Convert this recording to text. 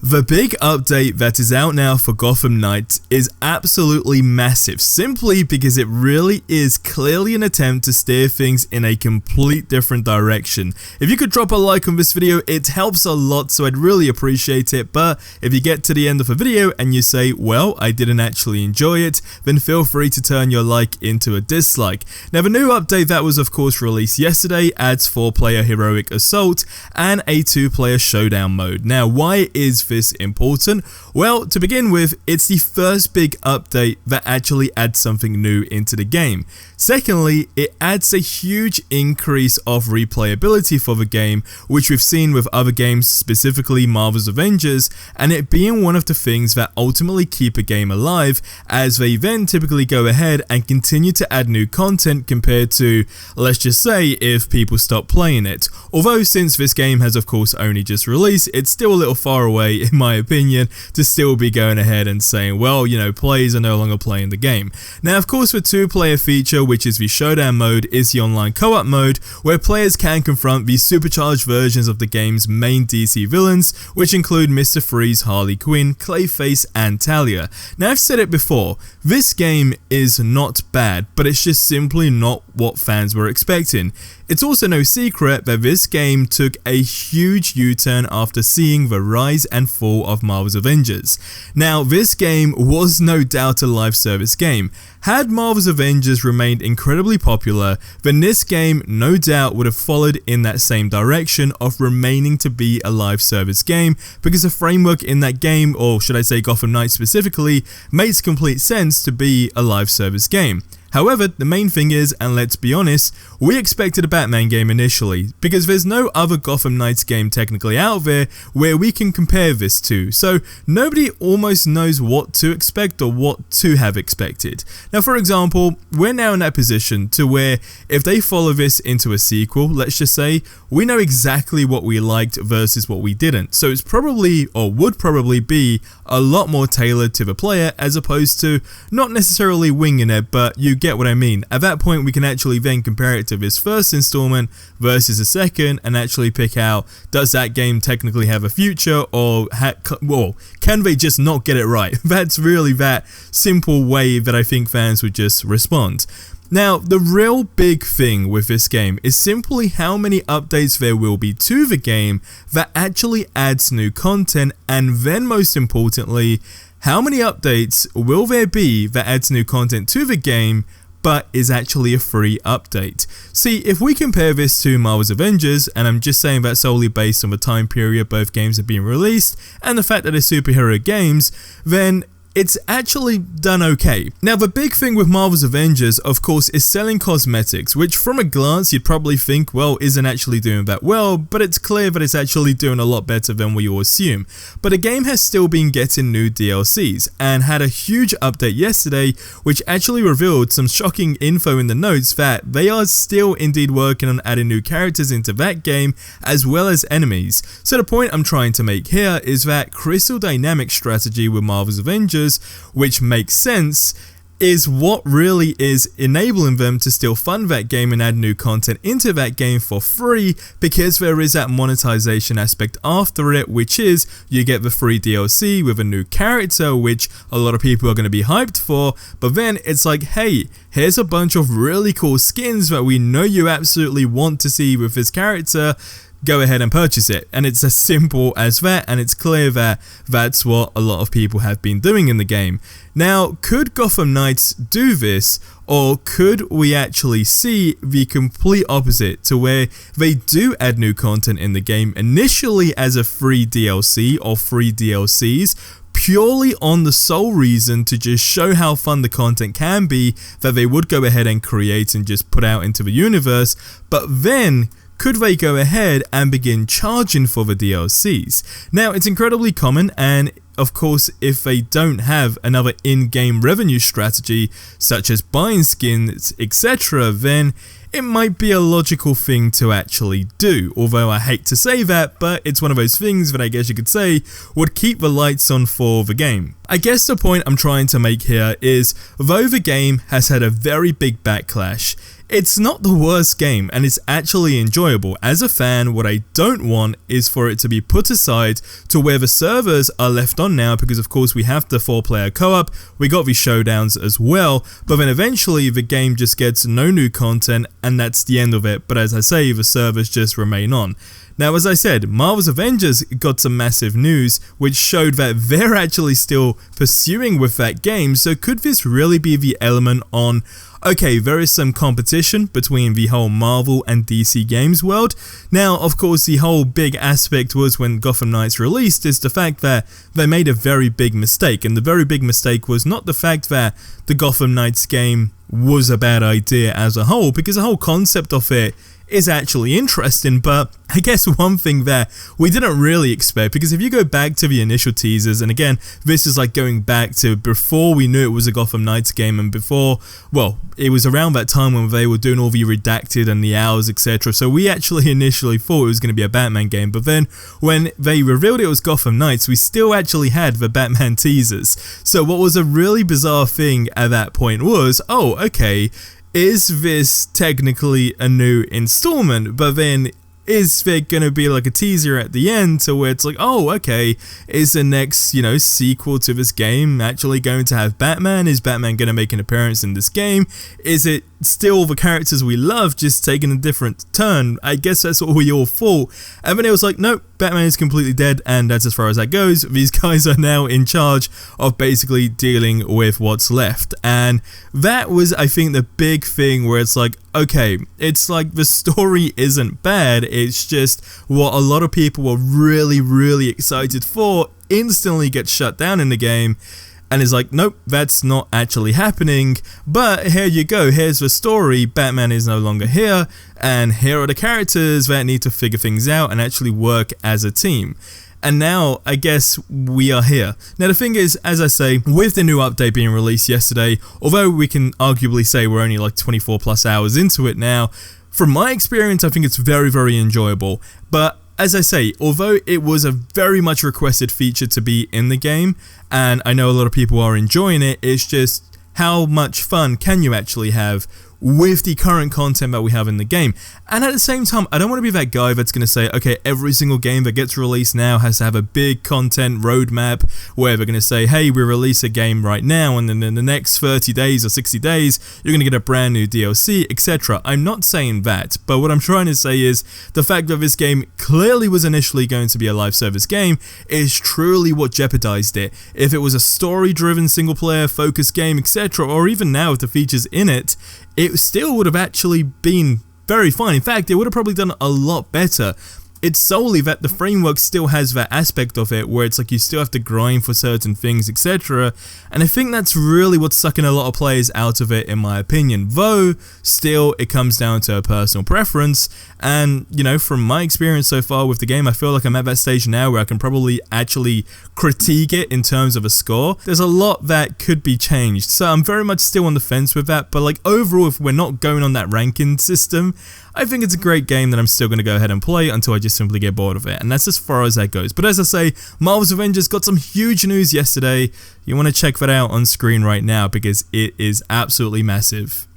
The big update that is out now for Gotham Knights is absolutely massive, simply because it really is clearly an attempt to steer things in a complete different direction. If you could drop a like on this video, it helps a lot, so I'd really appreciate it. But if you get to the end of the video and you say, well, I didn't actually enjoy it, then feel free to turn your like into a dislike. Now, the new update that was of course released yesterday adds 4-player heroic assault and a 2-player showdown mode. Now, why is this important? Well, to begin with, it's the first big update that actually adds something new into the game. Secondly, it adds a huge increase of replayability for the game, which we've seen with other games, specifically Marvel's Avengers, and it being one of the things that ultimately keep a game alive, as they then typically go ahead and continue to add new content compared to, let's just say, if people stop playing it. Although since this game has of course only just released, it's still a little far away, in my opinion, to still be going ahead and saying, well, you know, players are no longer playing the game. Now, of course, the 2-player feature, which is the showdown mode, is the online co-op mode, where players can confront the supercharged versions of the game's main DC villains, which include Mr. Freeze, Harley Quinn, Clayface, and Talia. Now, I've said it before, this game is not bad, but it's just simply not what fans were expecting. It's also no secret that this game took a huge U-turn after seeing the rise and fall of Marvel's Avengers. Now, this game was no doubt a live service game. Had Marvel's Avengers remained incredibly popular, then this game no doubt would have followed in that same direction of remaining to be a live service game, because the framework in that game, or should I say Gotham Knights specifically, makes complete sense to be a live service game. However, the main thing is, and let's be honest, we expected a Batman game initially, because there's no other Gotham Knights game technically out there where we can compare this to, so nobody almost knows what to expect or what to have expected. Now, for example, we're now in that position to where if they follow this into a sequel, let's just say, we know exactly what we liked versus what we didn't, so it's probably, or would probably be, a lot more tailored to the player as opposed to not necessarily winging it, but you get what I mean. At that point, we can actually then compare it to this first installment versus the second and actually pick out, does that game technically have a future, or can they just not get it right? That's really that simple way that I think fans would just respond. Now, the real big thing with this game is simply how many updates there will be to the game that actually adds new content, and then most importantly, how many updates will there be that adds new content to the game but is actually a free update? See, if we compare this to Marvel's Avengers, and I'm just saying that solely based on the time period both games have been released and the fact that they're superhero games, then it's actually done okay. Now, the big thing with Marvel's Avengers, of course, is selling cosmetics, which from a glance you'd probably think, well, isn't actually doing that well, but it's clear that it's actually doing a lot better than we all assume. But the game has still been getting new DLCs, and had a huge update yesterday, which actually revealed some shocking info in the notes that they are still indeed working on adding new characters into that game, as well as enemies. So the point I'm trying to make here is that Crystal Dynamics' strategy with Marvel's Avengers, which makes sense, is what really is enabling them to still fund that game and add new content into that game for free, because there is that monetization aspect after it, which is you get the free DLC with a new character, which a lot of people are going to be hyped for, but then it's like, hey, here's a bunch of really cool skins that we know you absolutely want to see with this character. Go ahead and purchase it. And it's as simple as that, and it's clear that that's what a lot of people have been doing in the game. Now, could Gotham Knights do this, or could we actually see the complete opposite, to where they do add new content in the game initially as a free DLC or free DLCs, purely on the sole reason to just show how fun the content can be that they would go ahead and create and just put out into the universe, but then could they go ahead and begin charging for the DLCs? Now, it's incredibly common, and of course, if they don't have another in-game revenue strategy, such as buying skins, etc., then it might be a logical thing to actually do, although I hate to say that, but it's one of those things that I guess you could say would keep the lights on for the game. I guess the point I'm trying to make here is, though the game has had a very big backlash, It's not the worst game, and it's actually enjoyable. As a fan, what I don't want is for it to be put aside to where the servers are left on now, because of course we have the 4-player co-op, we got these showdowns as well, but then eventually the game just gets no new content and that's the end of it. But as I say, the servers just remain on. Now, as I said, Marvel's Avengers got some massive news, which showed that they're actually still pursuing with that game, so could this really be the element on, okay, there is some competition between the whole Marvel and DC games world? Now, of course, the whole big aspect was when Gotham Knights released is the fact that they made a very big mistake, and the very big mistake was not the fact that the Gotham Knights game was a bad idea as a whole, because the whole concept of it is actually interesting, but I guess one thing there we didn't really expect, because if you go back to the initial teasers, and again, this is like going back to before we knew it was a Gotham Knights game, and before, well, it was around that time when they were doing all the redacted and the hours, etc. So we actually initially thought it was going to be a Batman game, but then when they revealed it was Gotham Knights, we still actually had the Batman teasers. So what was a really bizarre thing at that point was, oh, okay, is this technically a new installment? But then is there going to be like a teaser at the end to where it's like, oh, okay, is the next, sequel to this game actually going to have Batman? Is Batman going to make an appearance in this game? Is it still the characters we love just taking a different turn? I guess that's what we all thought. And then it was like, nope, Batman is completely dead, and that's as far as that goes. These guys are now in charge of basically dealing with what's left. And that was, I think, the big thing where it's like, okay, it's like the story isn't bad, it's just what a lot of people were really, really excited for instantly gets shut down in the game. And it's like, nope, that's not actually happening, but here you go, here's the story, Batman is no longer here, and here are the characters that need to figure things out and actually work as a team. And now, I guess, we are here. Now the thing is, as I say, with the new update being released yesterday, although we can arguably say we're only like 24 plus hours into it now, from my experience, I think it's very, very enjoyable. But as I say, although it was a very much requested feature to be in the game, and I know a lot of people are enjoying it, it's just how much fun can you actually have with the current content that we have in the game. And at the same time, I don't want to be that guy that's going to say, okay, every single game that gets released now has to have a big content roadmap where they're going to say, hey, we release a game right now, and then in the next 30 days or 60 days, you're going to get a brand new DLC, etc. I'm not saying that, but what I'm trying to say is the fact that this game clearly was initially going to be a live service game is truly what jeopardized it. If it was a story-driven, single-player, focused game, etc., or even now with the features in it, it still would have actually been very fine. In fact, it would have probably done a lot better. It's solely that the framework still has that aspect of it where it's like you still have to grind for certain things, etc. And I think that's really what's sucking a lot of players out of it, in my opinion. Though, still, it comes down to a personal preference. And, from my experience so far with the game, I feel like I'm at that stage now where I can probably actually critique it in terms of a score. There's a lot that could be changed. So I'm very much still on the fence with that. But like overall, if we're not going on that ranking system, I think it's a great game that I'm still going to go ahead and play until I just simply get bored of it. And that's as far as that goes. But as I say, Marvel's Avengers got some huge news yesterday. You want to check that out on screen right now because it is absolutely massive.